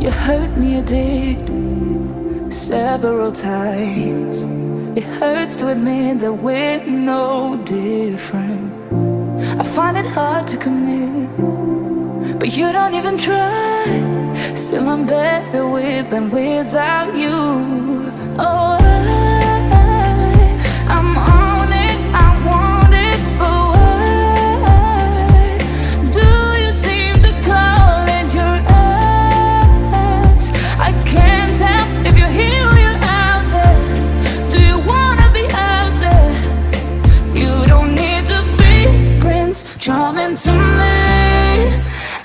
You hurt me, you did, several times. It hurts to admit that we're no different. I find it hard to commit, but you don't even try. Still I'm better with than without you. Oh, I'm on it, I want it, but why do you seem to call in your eyes? I can't tell if you're here or you're out there. Do you wanna be out there? You don't need to be Prince Charming to me.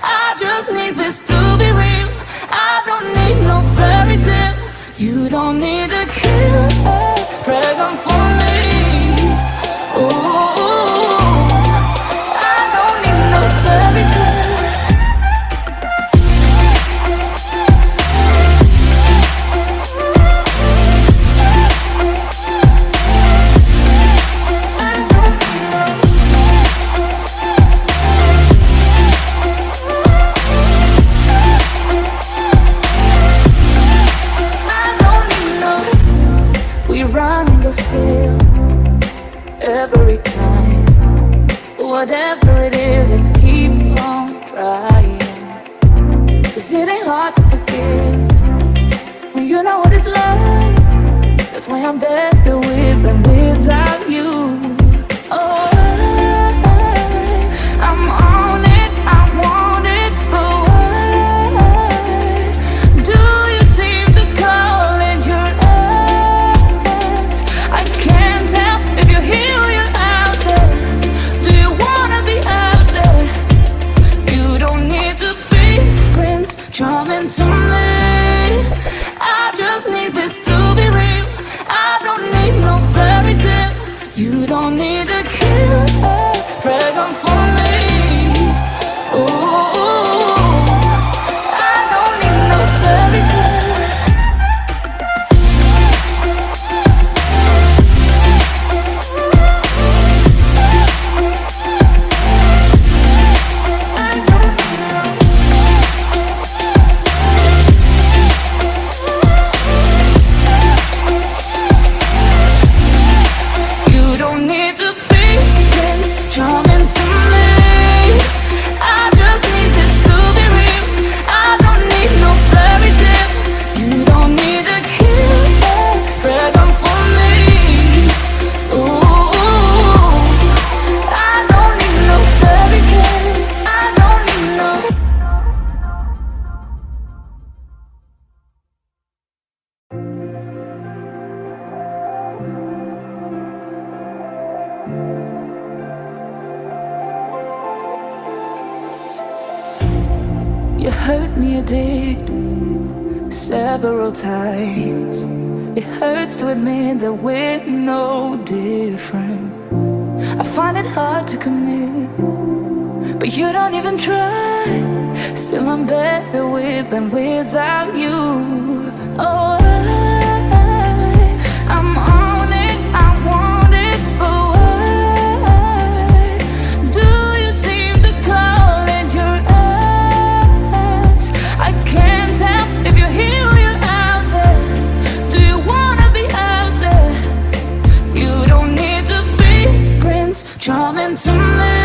I just need this to be real. I don't need no fairy tale. You don't need a killer pregnant for me. Ooh, I don't need no fairy tale. Still, every time, whatever it is, I keep on trying. 'Cause it ain't hard to forgive when you know what it's like. That's why I'm better with than without you. Oh, I'm on it, I want it, but why do you seem to call in your eyes? I can't tell if you're here or you're out there. Do you wanna be out there? You don't need to be Prince Charming to me. I just need this to be real. I don't need no fairy tale. You don't need a killer pregnant for me. Ooh, I don't need no fairy tale. You hurt me, you did, several times. It hurts to admit that we're no different. I find it hard to commit, but you don't even try. Still I'm better with than without you. Oh, I'm on it, I want it, but why do you seem to call in your eyes? I can't tell if you're here or you're out there. Do you wanna be out there? You don't need to be Prince Charming to me.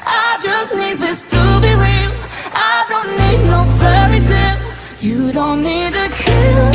I just need this to be real. I don't need no fairy tale. You don't need a killer